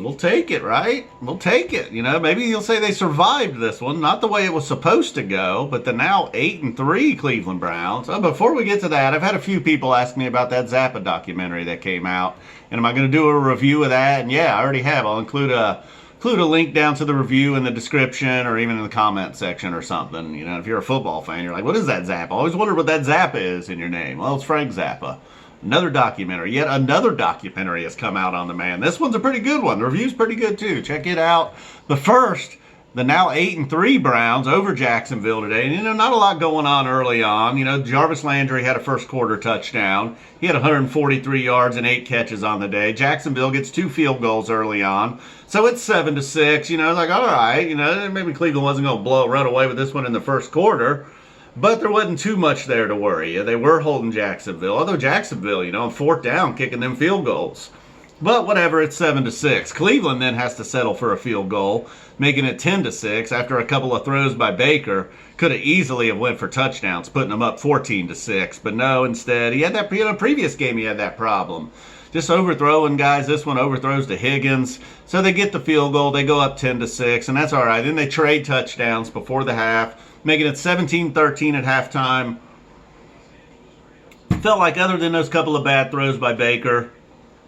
We'll take it, right? We'll take it. You know, maybe you'll say they survived this one. Not the way it was supposed to go, but the now 8-3 Cleveland Browns. Oh, before we get to that, I've had a few people ask me about that Zappa documentary that came out. And am I going to do a review of that? And yeah, I already have. I'll include a link down to the review in the description or even in the comment section or something. You know, if you're a football fan, you're like, what is that Zappa? I always wondered what that Zappa is in your name. Well, it's Frank Zappa. Another documentary. Yet another documentary has come out on the man. This one's a pretty good one. The review's pretty good too. Check it out. But first, the now 8-3 Browns over Jacksonville today. And, you know, not a lot going on early on. You know, Jarvis Landry had a first quarter touchdown. He had 143 yards and 8 catches on the day. Jacksonville gets 2 field goals early on. So it's 7-6. You know, like, all right, you know, maybe Cleveland wasn't going to run away with this one in the first quarter. But there wasn't too much there to worry. They were holding Jacksonville. Although Jacksonville, you know, on 4th down, kicking them field goals. But whatever, it's 7-6. Cleveland then has to settle for a field goal, making it 10-6 after a couple of throws by Baker. Could have easily have went for touchdowns, putting them up 14-6. But no, instead, he had that, in a previous game, he had that problem. Just overthrowing guys. This one overthrows to Higgins. So they get the field goal. They go up 10-6, and that's all right. Then they trade touchdowns before the half, making it 17-13 at halftime. Felt like other than those couple of bad throws by Baker,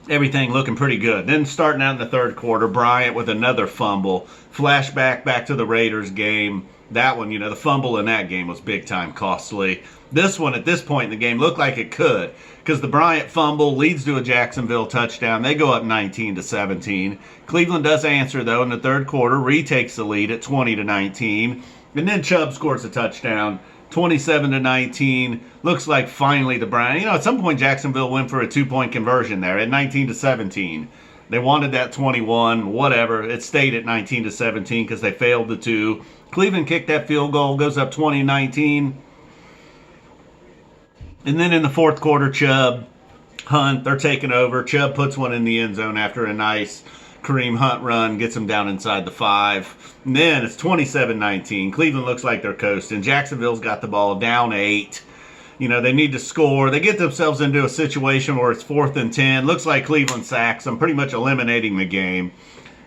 everything looking pretty good. Then starting out in the third quarter, Bryant with another fumble. Flashback back to the Raiders game. That one, you know, the fumble in that game was big time costly. This one, at this point in the game, looked like it could, because the Bryant fumble leads to a Jacksonville touchdown. They go up 19-17. Cleveland does answer, though, in the third quarter. Retakes the lead at 20-19. And then Chubb scores a touchdown, 27-19. Looks like finally the Browns. You know, at some point Jacksonville went for a 2-point conversion there at 19-17. They wanted that 21, whatever. It stayed at 19-17 because they failed the 2. Cleveland kicked that field goal, goes up 20-19. And then in the fourth quarter, Chubb, Hunt, they're taking over. Chubb puts one in the end zone after a nice Kareem Hunt run, gets them down inside the 5. And then it's 27-19. Cleveland looks like they're coasting. Jacksonville's got the ball down 8. You know, they need to score. They get themselves into a situation where it's 4th and 10. Looks like Cleveland sacks them, pretty much eliminating the game.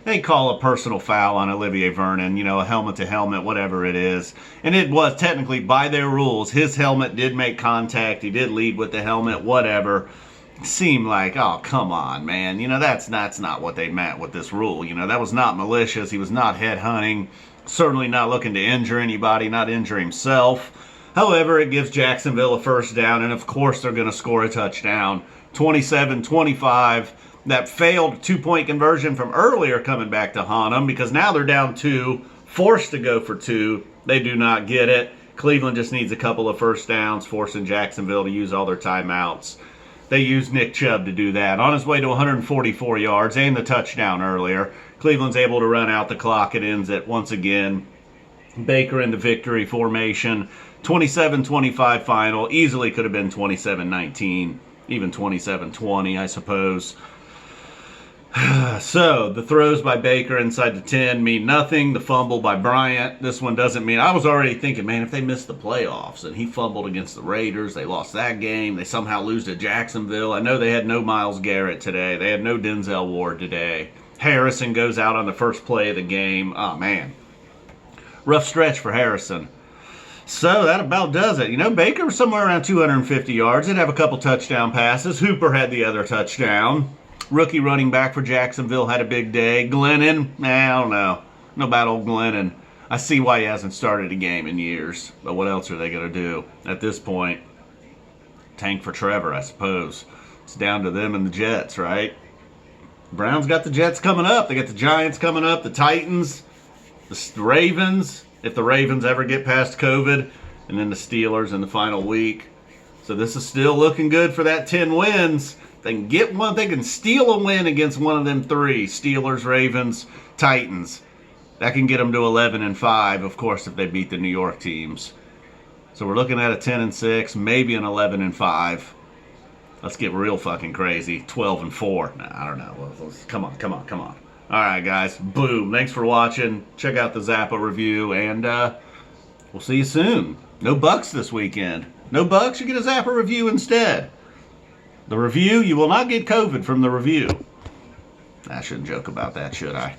They call a personal foul on Olivier Vernon, you know, a helmet to helmet, whatever it is. And it was technically, by their rules, his helmet did make contact. He did lead with the helmet, whatever. Seemed like, oh, come on, man. You know, that's not what they meant with this rule. You know, that was not malicious. He was not headhunting. Certainly not looking to injure anybody, not injure himself. However, it gives Jacksonville a first down, and of course they're going to score a touchdown. 27-25. That failed 2-point conversion from earlier coming back to haunt them, because now they're down 2, forced to go for 2. They do not get it. Cleveland just needs a couple of first downs, forcing Jacksonville to use all their timeouts. They used Nick Chubb to do that. On his way to 144 yards and the touchdown earlier, Cleveland's able to run out the clock. It ends at, once again, Baker in the victory formation. 27-25 final. Easily could have been 27-19, even 27-20, I suppose. So, the throws by Baker inside the 10 mean nothing. The fumble by Bryant, this one doesn't mean... I was already thinking, man, if they missed the playoffs and he fumbled against the Raiders, they lost that game, they somehow lose to Jacksonville. I know they had no Myles Garrett today. They had no Denzel Ward today. Harrison goes out on the first play of the game. Oh, man. Rough stretch for Harrison. So, that about does it. You know, Baker was somewhere around 250 yards. Did have a couple touchdown passes. Hooper had the other touchdown. Rookie running back for Jacksonville had a big day. Glennon, I don't know. No about old Glennon. I see why he hasn't started a game in years. But what else are they going to do at this point? Tank for Trevor, I suppose. It's down to them and the Jets, right? Browns got the Jets coming up. They got the Giants coming up, the Titans, the Ravens, if the Ravens ever get past COVID, and then the Steelers in the final week. So this is still looking good for that 10 wins. They can get one. They can steal a win against one of them 3. Steelers, Ravens, Titans. That can get them to 11-5, of course, if they beat the New York teams. So we're looking at a 10-6, maybe an 11-5. Let's get real fucking crazy. 12-4. Nah, I don't know. Come on. All right, guys. Boom. Thanks for watching. Check out the Zappa review, and we'll see you soon. No Bucks this weekend. No Bucks? You get a Zappa review instead. The review, you will not get COVID from the review. I shouldn't joke about that, should I?